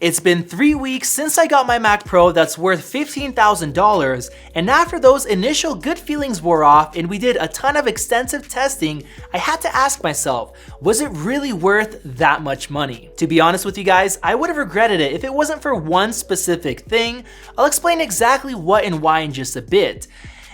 It's been 3 weeks since I got my Mac Pro that's worth $15,000, and after those initial good feelings wore off and we did a ton of extensive testing, I had to ask myself, was it really worth that much money? To be honest with you guys, I would have regretted it if it wasn't for one specific thing. I'll explain exactly what and why in just a bit.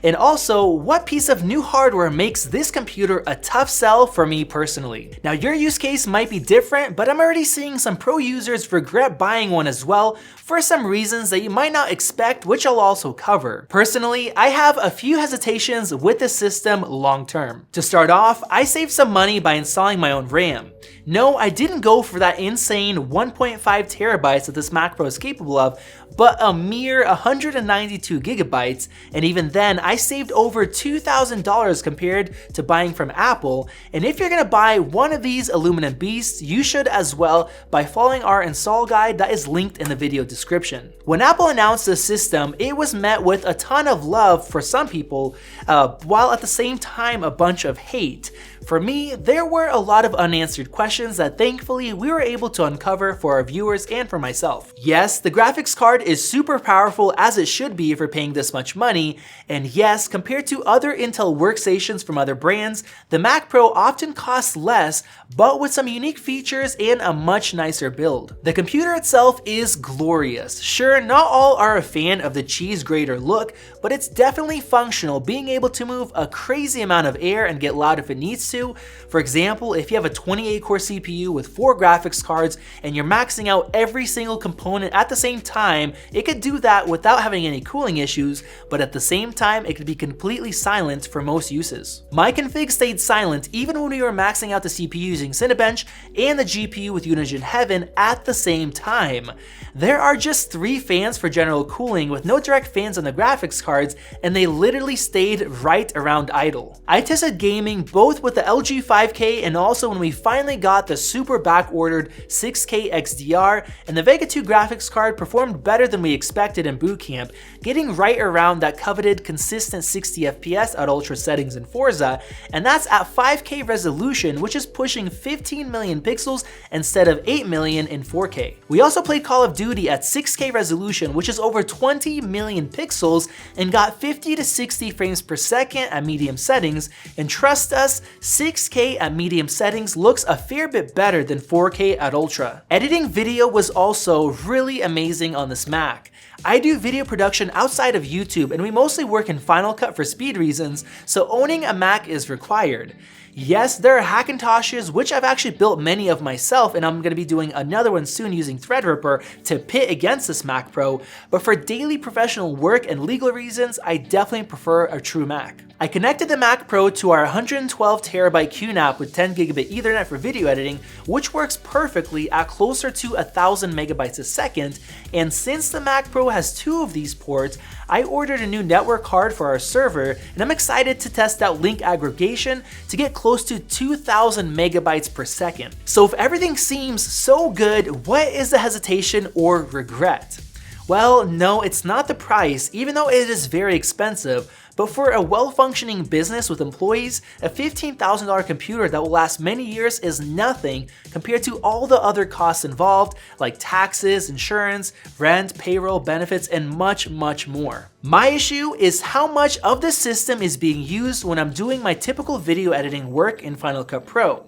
And also, what piece of new hardware makes this computer a tough sell for me personally? Now, your use case might be different, but I'm already seeing some pro users regret buying one as well for some reasons that you might not expect, which I'll also cover. Personally, I have a few hesitations with this system long term. To start off, I saved some money by installing my own RAM. No, I didn't go for that insane 1.5 terabytes that this Mac Pro is capable of, but a mere 192 gigabytes, and even then I saved over $2,000 compared to buying from Apple. And if you're gonna buy one of these aluminum beasts, you should as well by following our install guide that is linked in the video description. When Apple announced this system, it was met with a ton of love for some people, while at the same time a bunch of hate. For me, there were a lot of unanswered questions that thankfully we were able to uncover for our viewers and for myself. Yes, the graphics card is super powerful as it should be for paying this much money, and yes, compared to other Intel workstations from other brands, the Mac Pro often costs less, but with some unique features and a much nicer build. The computer itself is glorious. Sure, not all are a fan of the cheese grater look, but it's definitely functional, being able to move a crazy amount of air and get loud if it needs to. For example, if you have a 28-core CPU with 4 graphics cards and you're maxing out every single component at the same time, it could do that without having any cooling issues, but at the same time, it could be completely silent for most uses. My config stayed silent even when we were maxing out the CPU using Cinebench and the GPU with Unigine Heaven at the same time. There are just 3 fans for general cooling with no direct fans on the graphics cards, and they literally stayed right around idle. I tested gaming both with the LG 5K and also when we finally got the super back-ordered 6K XDR, and the Vega 2 graphics card performed better than we expected in boot camp, getting right around that coveted consistent 60 FPS at ultra settings in Forza, and that's at 5K resolution, which is pushing 15 million pixels instead of 8 million in 4K. We also played Call of Duty at 6K resolution, which is over 20 million pixels, and got 50 to 60 frames per second at medium settings, and trust us, 6K at medium settings looks a fair bit better than 4K at ultra. Editing video was also really amazing on this Mac. I do video production outside of YouTube, and we mostly work in Final Cut for speed reasons, so owning a Mac is required. Yes, there are Hackintoshes, which I've actually built many of myself, and I'm going to be doing another one soon using Threadripper to pit against this Mac Pro, but for daily professional work and legal reasons, I definitely prefer a true Mac. I connected the Mac Pro to our 112 terabyte QNAP with 10 gigabit Ethernet for video editing, which works perfectly at closer to 1,000 megabytes a second, and since the Mac Pro has 2 of these ports, I ordered a new network card for our server, and I'm excited to test out link aggregation to get close to 2,000 megabytes per second. So if everything seems so good, what is the hesitation or regret? Well, no, it's not the price, even though it is very expensive, but for a well-functioning business with employees, a $15,000 computer that will last many years is nothing compared to all the other costs involved, like taxes, insurance, rent, payroll, benefits, and much, much more. My issue is how much of this system is being used when I'm doing my typical video editing work in Final Cut Pro.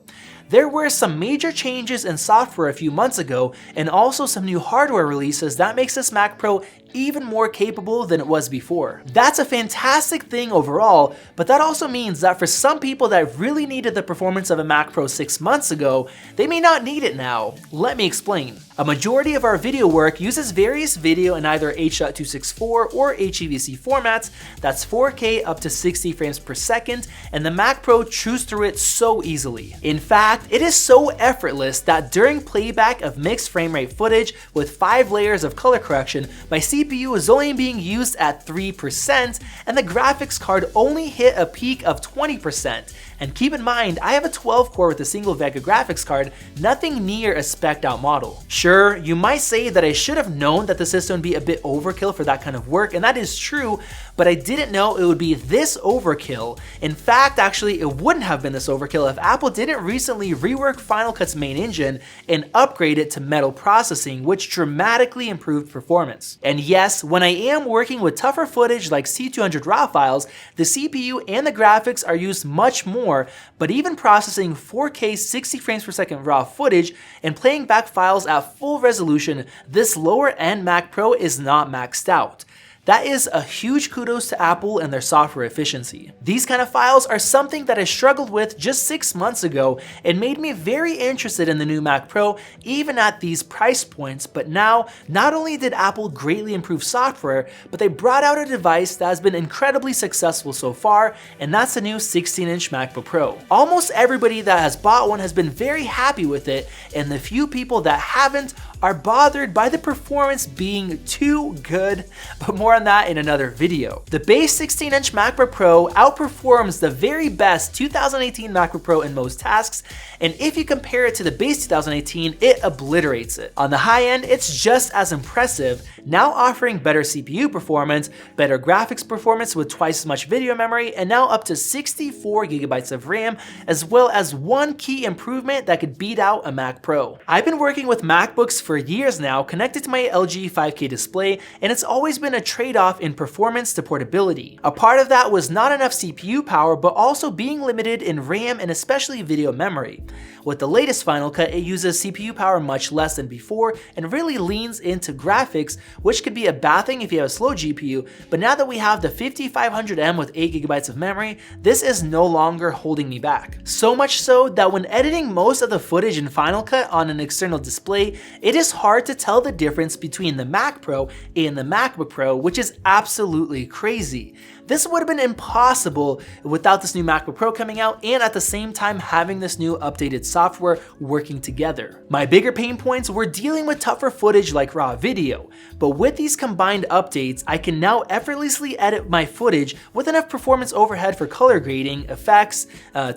There were some major changes in software a few months ago, and also some new hardware releases that makes this Mac Pro even more capable than it was before. That's a fantastic thing overall, but that also means that for some people that really needed the performance of a Mac Pro 6 months ago, they may not need it now. Let me explain. A majority of our video work uses various video in either H.264 or HEVC formats, that's 4K up to 60 frames per second, and the Mac Pro chews through it so easily. In fact, it is so effortless that during playback of mixed frame rate footage with 5 layers of color correction, my CPU is only being used at 3%, and the graphics card only hit a peak of 20%. And keep in mind, I have a 12 core with a single Vega graphics card, nothing near a spec'd out model. Sure, you might say that I should have known that the system would be a bit overkill for that kind of work, and that is true, but I didn't know it would be this overkill. In fact, actually, it wouldn't have been this overkill if Apple didn't recently rework Final Cut's main engine and upgrade it to metal processing, which dramatically improved performance. And yes, when I am working with tougher footage like C200 RAW files, the CPU and the graphics are used much more, but even processing 4K 60 frames per second RAW footage and playing back files at full resolution, this lower end Mac Pro is not maxed out. That is a huge kudos to Apple and their software efficiency. These kind of files are something that I struggled with just 6 months ago and made me very interested in the new Mac Pro even at these price points, but now not only did Apple greatly improve software, but they brought out a device that has been incredibly successful so far, and that's the new 16-inch MacBook Pro. Almost everybody that has bought one has been very happy with it, and the few people that haven't are bothered by the performance being too good, but more on that in another video. The base 16-inch MacBook Pro outperforms the very best 2018 MacBook Pro in most tasks, and if you compare it to the base 2018, it obliterates it. On the high end, it's just as impressive, now offering better CPU performance, better graphics performance with twice as much video memory, and now up to 64 gigabytes of RAM, as well as one key improvement that could beat out a Mac Pro. I've been working with MacBooks for years now, connected to my LG 5K display, and it's always been a trade-off in performance to portability. A part of that was not enough CPU power, but also being limited in RAM and especially video memory. With the latest Final Cut, it uses CPU power much less than before and really leans into graphics, which could be a bad thing if you have a slow GPU, but now that we have the 5500M with 8GB of memory, this is no longer holding me back. So much so that when editing most of the footage in Final Cut on an external display, it is hard to tell the difference between the Mac Pro and the MacBook Pro, which is absolutely crazy. This would have been impossible without this new MacBook Pro coming out and at the same time having this new updated software working together. My bigger pain points were dealing with tougher footage like raw video, but with these combined updates, I can now effortlessly edit my footage with enough performance overhead for color grading, effects,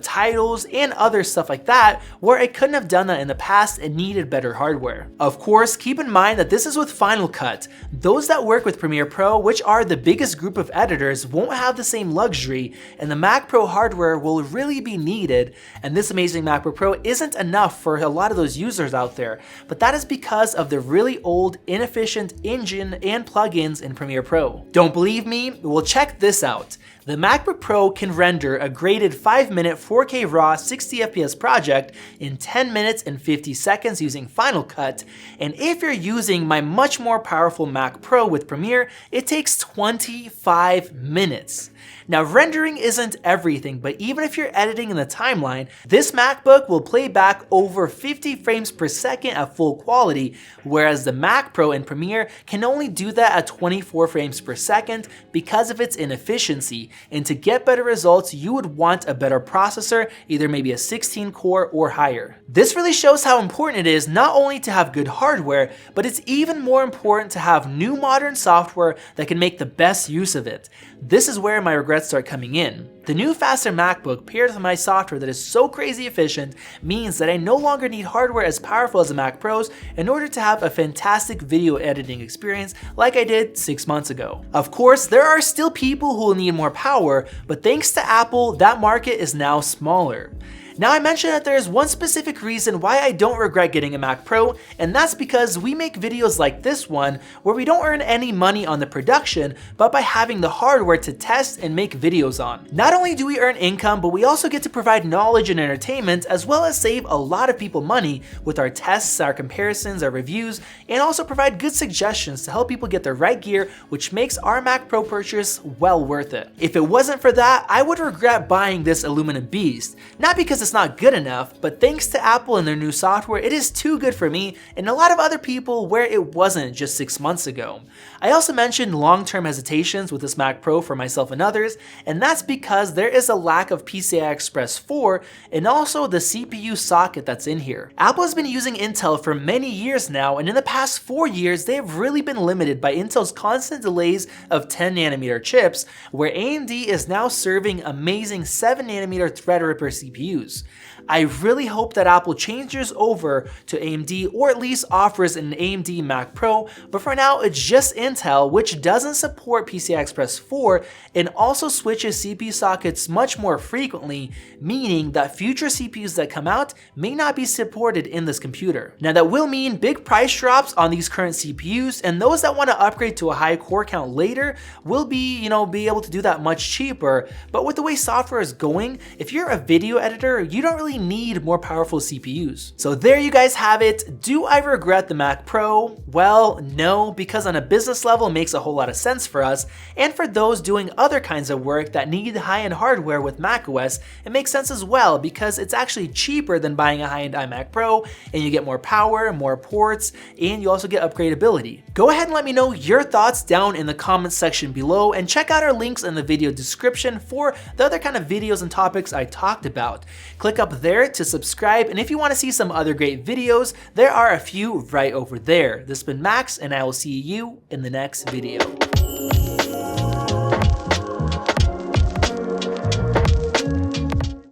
titles, and other stuff like that, where I couldn't have done that in the past and needed better hardware. Of course, keep in mind that this is with Final Cut. Those that work with Premiere Pro, which are the biggest group of editors, won't have the same luxury, and the Mac Pro hardware will really be needed, and this amazing MacBook Pro isn't enough for a lot of those users out there, but that is because of the really old, inefficient engine and plugins in Premiere Pro. Don't believe me? Well, check this out. The MacBook Pro can render a graded 5-minute 4K RAW 60fps project in 10 minutes and 50 seconds using Final Cut, and if you're using my much more powerful Mac Pro with Premiere, it takes 25 minutes. Now, rendering isn't everything, but even if you're editing in the timeline, this MacBook will play back over 50 frames per second at full quality, whereas the Mac Pro and Premiere can only do that at 24 frames per second because of its inefficiency. And to get better results, you would want a better processor, either maybe a 16 core or higher. This really shows how important it is not only to have good hardware, but it's even more important to have new modern software that can make the best use of it. This is where my regrets start coming in. The new faster MacBook paired with my software that is so crazy efficient means that I no longer need hardware as powerful as the Mac Pros in order to have a fantastic video editing experience like I did 6 months ago. Of course, there are still people who will need more power, but thanks to Apple, that market is now smaller. Now, I mentioned that there is one specific reason why I don't regret getting a Mac Pro, and that's because we make videos like this one where we don't earn any money on the production, but by having the hardware to test and make videos on. Not only do we earn income, but we also get to provide knowledge and entertainment, as well as save a lot of people money with our tests, our comparisons, our reviews, and also provide good suggestions to help people get the right gear, which makes our Mac Pro purchase well worth it. If it wasn't for that, I would regret buying this aluminum beast, not because the is not good enough, but thanks to Apple and their new software, it is too good for me and a lot of other people where it wasn't just 6 months ago. I also mentioned long-term hesitations with this Mac Pro for myself and others, and that's because there is a lack of PCI Express 4 and also the CPU socket that's in here. Apple has been using Intel for many years now, and in the past 4 years, they've really been limited by Intel's constant delays of 10nm chips, where AMD is now serving amazing 7nm Threadripper CPUs. I really hope that Apple changes over to AMD or at least offers an AMD Mac Pro, but for now it's just Intel, which doesn't support PCI Express 4 and also switches CPU sockets much more frequently, meaning that future CPUs that come out may not be supported in this computer. Now that will mean big price drops on these current CPUs, and those that want to upgrade to a high core count later will be able to do that much cheaper. But with the way software is going, if you're a video editor, you don't really need more powerful CPUs. So there you guys have it. Do I regret the Mac Pro? Well, no, because on a business level it makes a whole lot of sense for us, and for those doing other kinds of work that need high-end hardware with macOS, it makes sense as well because it's actually cheaper than buying a high-end iMac Pro, and you get more power, more ports, and you also get upgradability. Go ahead and let me know your thoughts down in the comments section below, and check out our links in the video description for the other kind of videos and topics I talked about. Click up there to subscribe, and if you want to see some other great videos, there are a few right over there. This has been Max, and I will see you in the next video.